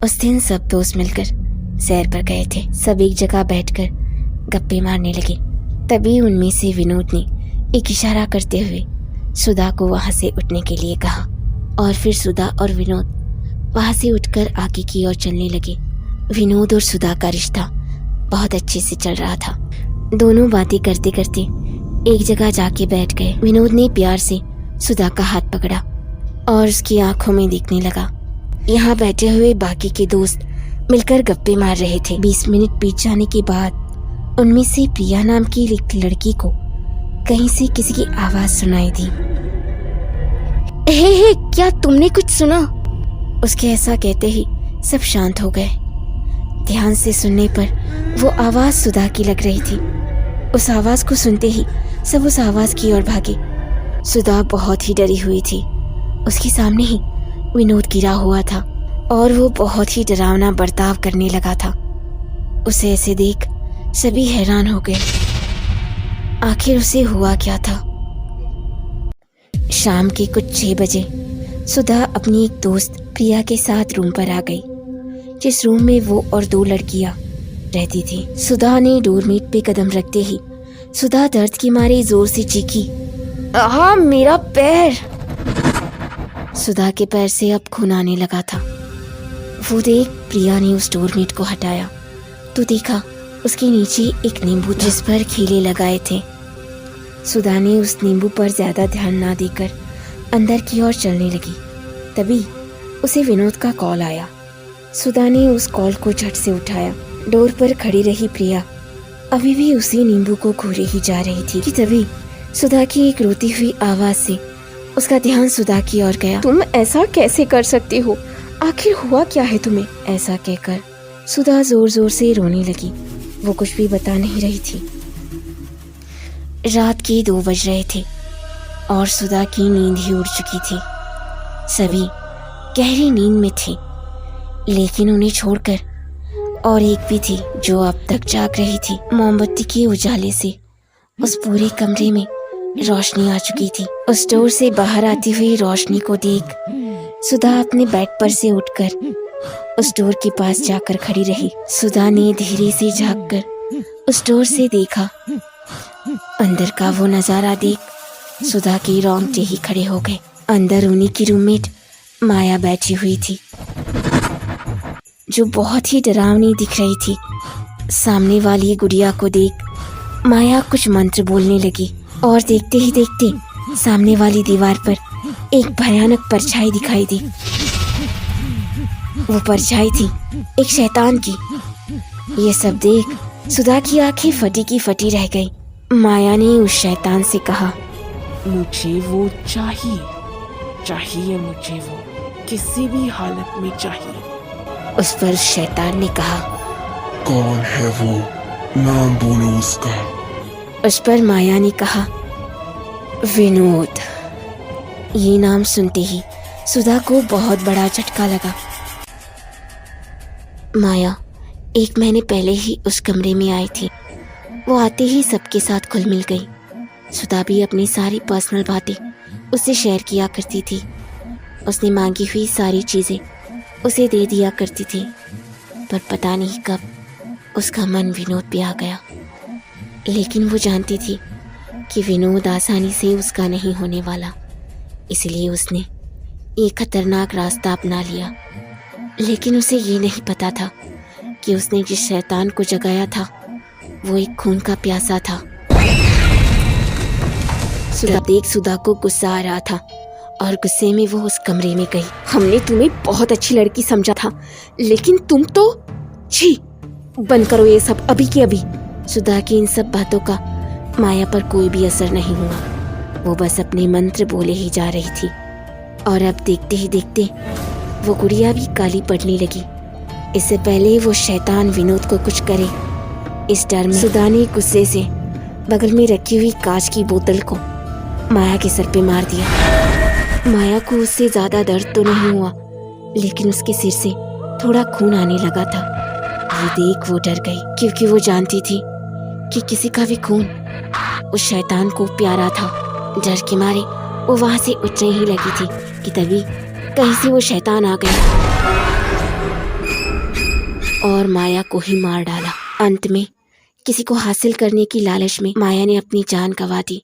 उस दिन सब दोस्त मिलकर सैर पर गए थे। सब एक जगह बैठकर गप्पे मारने लगे। तभी उनमें से विनोद ने एक इशारा करते हुए सुधा को वहां से उठने के लिए कहा और फिर सुधा और विनोद वहां से उठकर आगे की ओर चलने लगे। विनोद और सुधा का रिश्ता बहुत अच्छे से चल रहा था। दोनों बातें करते करते एक जगह जाके बैठ गए। विनोद ने प्यार से सुधा का हाथ पकड़ा और उसकी आंखों में देखने लगा। यहाँ बैठे हुए बाकी के दोस्त मिलकर गप्पे मार रहे थे। 20 मिनट बीत जाने के बाद उनमें से प्रिया नाम की एक लड़की को कहीं से किसी की आवाज सुनाई दी। हे, क्या तुमने कुछ सुना? उसके ऐसा कहते ही सब शांत हो गए। ध्यान से सुनने पर वो आवाज सुधा की लग रही थी। उस आवाज को सुनते ही सब उस आवाज की ओर भागे। सुधा बहुत ही डरी हुई थी। उसके सामने ही विनोद गिरा हुआ था और वो बहुत ही डरावना बर्ताव करने लगा था। उसे ऐसे देख सभी हैरान हो गए। आखिर उसे हुआ क्या था? शाम के कुछ 6 बजे सुधा अपनी एक दोस्त प्रिया के साथ रूम पर आ गई, जिस रूम में वो और 2 लड़कियां रहती थी। सुधा ने डोरमेट पे कदम रखते ही सुधा दर्द की मारे जोर से चीखी, आहा मेरा पैर! सुधा के पैर से अब खून आने लगा था। वो देख प्रिया ने उस डोरमेट को हटाया तो देखा उसके नीचे एक नींबू जिस पर खीले लगाए थे। सुधा ने उस नींबू पर ज्यादा ध्यान ना देकर अंदर की ओर चलने लगी। तभी उसे विनोद का कॉल आया। सुधा ने उस कॉल को झट से उठाया। डोर पर खड़ी रही प्रिया अभी भी उसी नींबू को घूरे ही जा रही थी कि तभी सुधा की एक रोती हुई आवाज से उसका ध्यान सुधा की ओर गया। तुम ऐसा कैसे कर सकती हो? आखिर हुआ क्या है तुम्हें? ऐसा कहकर सुधा जोर जोर से रोने लगी। वो कुछ भी बता नहीं रही थी। रात के 2 बज रहे थे और सुधा की नींद ही उड़ चुकी थी। सभी गहरी नींद में थे, लेकिन उन्हें छोड़कर और एक भी थी जो अब तक जाग रही थी। मोमबत्ती के उजाले से उस पूरे कमरे में रोशनी आ चुकी थी। उस डोर से बाहर आती हुई रोशनी को देख सुधा अपने बेड पर से उठकर उस डोर के पास जाकर खड़ी रही। सुधा ने धीरे से झांककर उस डोर से देखा। अंदर का वो नजारा देख सुधा के रोंगटे ही खड़े हो गए। अंदर उन्हीं की रूममेट माया बैठी हुई थी, जो बहुत ही डरावनी दिख रही थी। सामने वाली गुड़िया को देख माया कुछ मंत्र बोलने लगी और देखते ही देखते सामने वाली दीवार पर एक भयानक परछाई दिखाई दी। वो परछाई थी एक शैतान की। ये सब देख सुधा की आंखें फटी की फटी रह गई। माया ने उस शैतान से कहा, मुझे वो चाहिए मुझे वो किसी भी हालत में चाहिए। उस पर शैतान ने कहा, कौन है वो? नाम बोलो उसका। उस पर माया ने कहा, विनोद। ये नाम सुनते ही सुधा को बहुत बड़ा झटका लगा। माया 1 महीने पहले ही उस कमरे में आई थी। वो आते ही सबके साथ घुल मिल गई। सुधा भी अपनी सारी पर्सनल बातें उससे शेयर किया करती थी। उसने मांगी हुई सारी चीज़ें उसे दे दिया करती थी। पर पता नहीं कब उसका मन विनोद पे आ गया। लेकिन वो जानती थी कि विनोद आसानी से उसका नहीं होने वाला, इसलिए उसने एक खतरनाक रास्ता अपना लिया। लेकिन उसे ये नहीं पता था कि उसने जिस शैतान को जगाया था वो एक खून का प्यासा था। सुधा को गुस्सा आ रहा था और गुस्से में वो उस कमरे में गई। हमने तुम्हें बहुत अच्छी लड़की समझा था, लेकिन तुम तो छी! बंद करो ये सब अभी के अभी। सुधा की इन सब बातों का माया पर कोई भी असर नहीं हुआ। वो बस अपने मंत्र बोले ही जा रही थी और अब देखते ही देखते वो गुड़िया भी काली पड़ने लगी। इससे पहले वो शैतान विनोद को कुछ करे, इस डर में सुधा ने गुस्से से बगल में रखी हुई कांच की बोतल को माया के सर पे मार दिया। माया को उससे ज्यादा दर्द तो नहीं हुआ, लेकिन उसके सिर से थोड़ा खून आने लगा था। ये देख वो डर गई, क्योंकि वो जानती थी कि किसी का भी खून उस शैतान को प्यारा था। डर के मारे वो वहां से उठने ही लगी थी कि तभी कहीं से वो शैतान आ गया। और माया को ही मार डाला। अंत में किसी को हासिल करने की लालच में माया ने अपनी जान गंवा दी